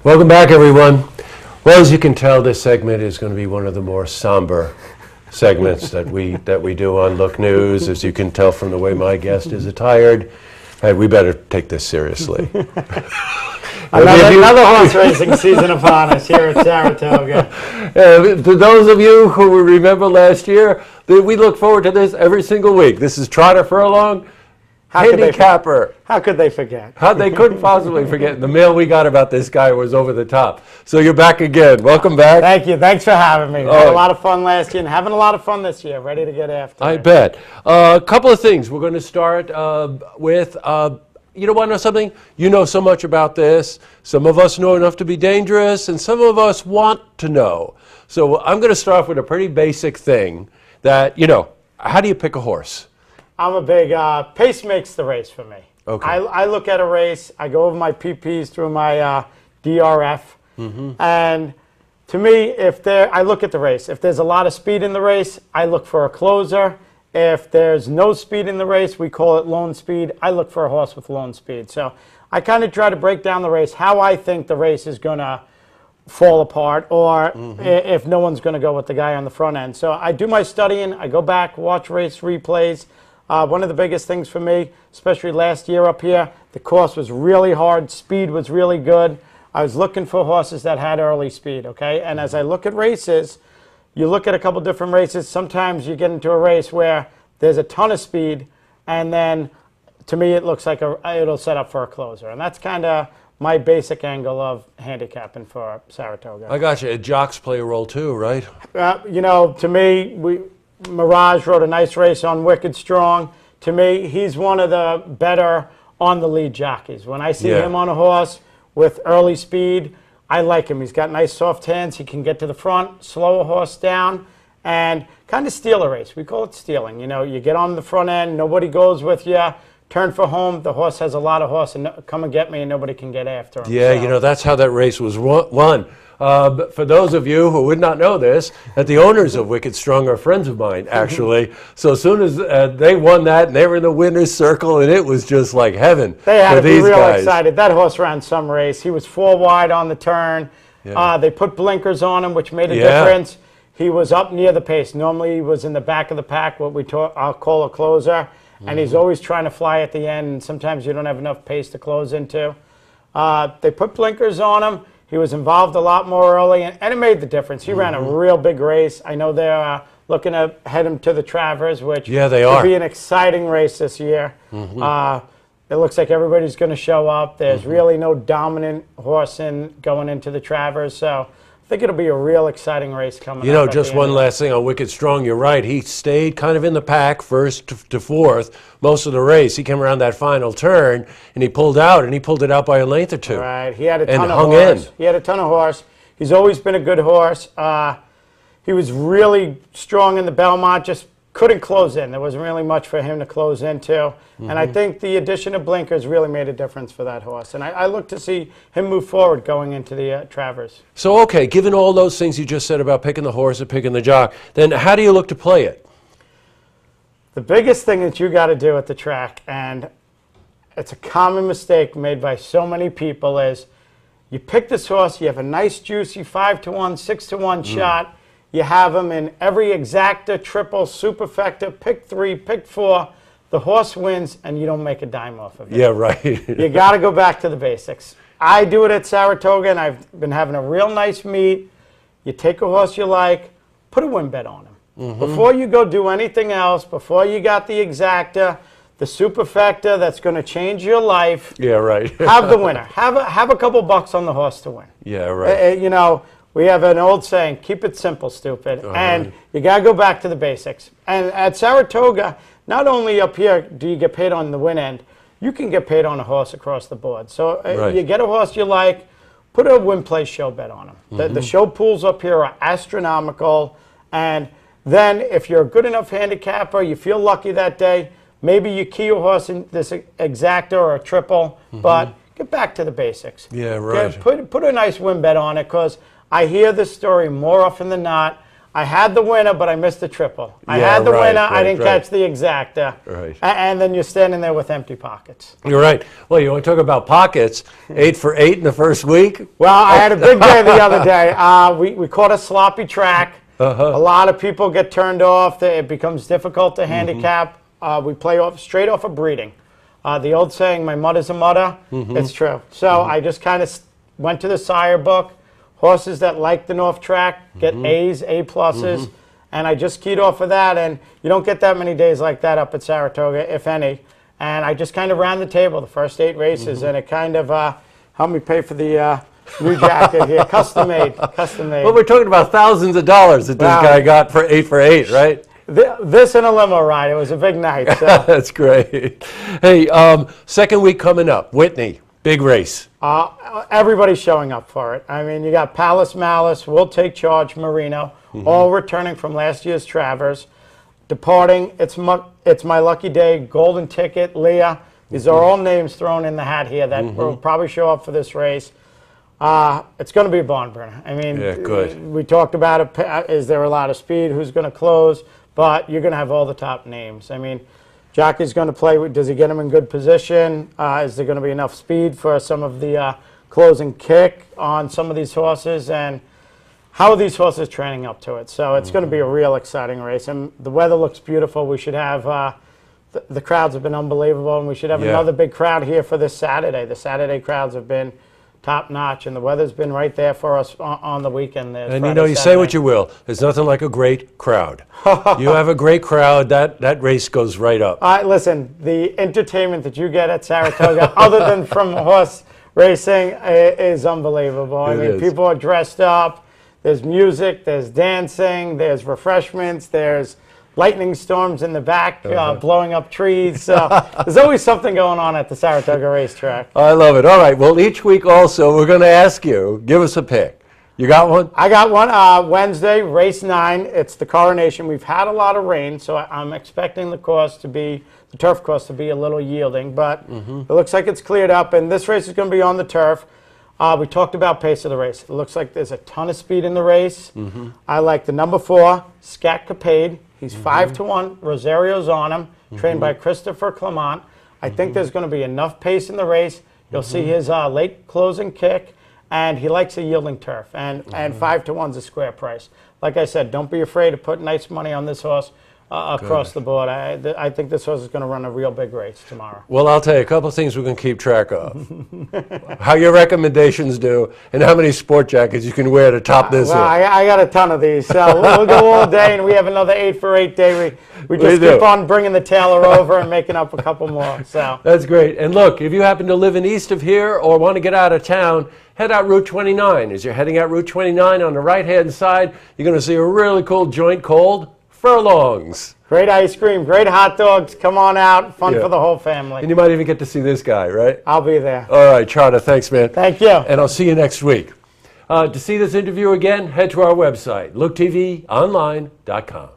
Welcome back, everyone. Well, as you can tell, this segment is going to be one of the more somber segments that we do on Look News. As you can tell from the way my guest is attired, we better take this seriously. Another horse racing season upon us here at Saratoga. To those of you who remember last year, we look forward to this every single week. This is Trotter Furlong, handicapper. How could they forget? They couldn't possibly forget. The mail we got about this guy was over the top. So you're back again. Welcome back. Thank you. Thanks for having me. We had a lot of fun last year and having a lot of fun this year. Ready to get after I it. bet. A couple of things. We're going to start with, you want to know something? You know so much about this. Some of us know enough to be dangerous, and some of us want to know. So I'm going to start off with a pretty basic thing that, how do you pick a horse? I'm a big, pace makes the race for me. Okay. I look at a race, I go over my PPs through my DRF, and to me, I look at the race. If there's a lot of speed in the race, I look for a closer. If there's no speed in the race, we call it lone speed. I look for a horse with lone speed. So I kind of try to break down the race, how I think the race is going to fall apart, or if no one's going to go with the guy on the front end. So I do my studying. I go back, watch race replays. One of the biggest things for me, especially last year up here, the course was really hard. Speed was really good. I was looking for horses that had early speed, okay? And as I look at races, you look at a couple different races. Sometimes you get into a race where there's a ton of speed, and then to me it looks like it'll set up for a closer. And that's kind of my basic angle of handicapping for Saratoga. I got you. Jocks play a role too, right? To me, Mirage rode a nice race on Wicked Strong. To me, he's one of the better on the lead jockeys. When I see him on a horse with early speed, I like him. He's got nice soft hands. He can get to the front, slow a horse down, and kind of steal a race. We call it stealing. You get on the front end, nobody goes with you, turn for home, the horse has a lot of horse, and come and get me, and nobody can get after him. Yeah, So, that's how that race was won. But for those of you who would not know this, that the owners of Wicked Strong are friends of mine, actually. So as soon as they won that, and they were in the winner's circle, and it was just like heaven They had for to be these real guys. excited. That horse ran some race. He was 4 wide on the turn. Yeah. They put blinkers on him, which made a Yeah. difference. He was up near the pace. Normally he was in the back of the pack, what I'll call a closer. And he's always trying to fly at the end, and sometimes you don't have enough pace to close into. They put blinkers on him. He was involved a lot more early, and it made the difference. He ran a real big race. I know they're looking to head him to the Travers, which they could be an exciting race this year. It looks like everybody's going to show up. There's really no dominant horse going into the Travers, so I think it'll be a real exciting race coming up. Just one last thing on Wicked Strong. You're right. He stayed kind of in the pack, first to fourth, most of the race. He came around that final turn, and he pulled out, and he pulled it out by a length or two. Right. He had a ton and of hung horse. in. He had a ton of horse. He's always been a good horse. He was really strong in the Belmont, just couldn't close in. There wasn't really much for him to close into. And I think the addition of blinkers really made a difference for that horse. And I look to see him move forward going into the Travers. So, okay, given all those things you just said about picking the horse and picking the jock, then how do you look to play it? The biggest thing that you got to do at the track, and it's a common mistake made by so many people, is you pick this horse, you have a nice juicy 5-1, 6-1 shot. You have him in every exacta, triple, superfecta, pick 3, pick 4. The horse wins, and you don't make a dime off of it. Yeah, right. You got to go back to the basics. I do it at Saratoga, and I've been having a real nice meet. You take a horse you like, put a win bet on him. Before you go do anything else, before you got the exacta, the superfecta that's going to change your life. Yeah, right. Have the winner. Have a couple bucks on the horse to win. Yeah, right. We have an old saying, keep it simple, stupid. And you got to go back to the basics. And at Saratoga, not only up here do you get paid on the win end, you can get paid on a horse across the board. So you get a horse you like, put a win play show bet on him. The show pools up here are astronomical. And then if you're a good enough handicapper, you feel lucky that day, maybe you key your horse in this exacta or a triple, but get back to the basics. Yeah, right. Put a nice win bet on it, because I hear this story more often than not. I had the winner, but I missed the triple. I Yeah, had the right, winner, I right, didn't right. catch the exacta. Right. And then you're standing there with empty pockets. You're right. Well, you want to talk about pockets? 8 for 8 in the first week. Well, I had a big day the other day. We caught a sloppy track. Uh-huh. A lot of people get turned off. It becomes difficult to handicap. We play straight off of breeding. The old saying, my mother's a mother, it's true. So I just kind of went to the sire book. Horses that like the North track get A's, A pluses, and I just keyed off of that. And you don't get that many days like that up at Saratoga, if any. And I just kind of ran the table the first 8 races, and it kind of helped me pay for the new jacket here, custom made, custom made. Well, we're talking about thousands of dollars that this Wow. guy got for 8, right? This and a limo ride. It was a big night. So. That's great. Hey, second week coming up, Whitney, big race. Everybody's showing up for it. I mean, you got Palace Malice, Will Take Charge, Marino, all returning from last year's Travers. Departing, it's my lucky day, Golden Ticket, Leah. These are all names thrown in the hat here that will probably show up for this race. It's going to be a barn burner. I mean, Yeah, good. we talked about it. Is there a lot of speed? Who's going to close? But you're going to have all the top names. I mean, Jockey's going to play. Does he get him in good position? Is there going to be enough speed for some of the closing kick on some of these horses? And how are these horses training up to it? So it's going to be a real exciting race. And the weather looks beautiful. We should have the crowds have been unbelievable, and we should have Yeah. another big crowd here for this Saturday. The Saturday crowds have been top notch, and the weather's been right there for us on the weekend. There, And Friday, you know, you say Saturday. what you will. There's nothing like a great crowd. You have a great crowd, that race goes right up. Listen, the entertainment that you get at Saratoga, other than from horse racing, is unbelievable. I It mean, is. people are dressed up. There's music, there's dancing, there's refreshments, there's lightning storms in the back, blowing up trees. So there's always something going on at the Saratoga racetrack. I love it. All right, well, each week also, we're going to ask you, give us a pick. You got one? I got one Wednesday, race 9. It's the Coronation. We've had a lot of rain, so I'm expecting the turf course to be a little yielding, but it looks like it's cleared up, and this race is going to be on the turf. We talked about pace of the race. It looks like there's a ton of speed in the race. I like the number 4, Scat Capade. He's 5-1. Rosario's on him, trained by Christopher Clement. I think there's going to be enough pace in the race. You'll see his late closing kick, and he likes a yielding turf. And 5-1's a square price. Like I said, don't be afraid to put nice money on this horse across the board. I think this horse is going to run a real big race tomorrow. Well, I'll tell you a couple of things we can keep track of. How your recommendations do, and how many sport jackets you can wear to top this Well, up. I got a ton of these, so we'll go all day, and we have another 8 for 8 day. We just do. keep on bringing the tailor over and making up a couple more. So That's great. And look, if you happen to live in east of here or want to get out of town, head out Route 29. As you're heading out Route 29 on the right-hand side, you're going to see a really cool joint called Furlongs. great ice cream, great hot dogs. Come on out, fun Yeah. for the whole family. And you might even get to see this guy, right? I'll be there. All right, Charter, thanks, man. Thank you. And I'll see you next week. To see this interview again, head to our website, looktvonline.com.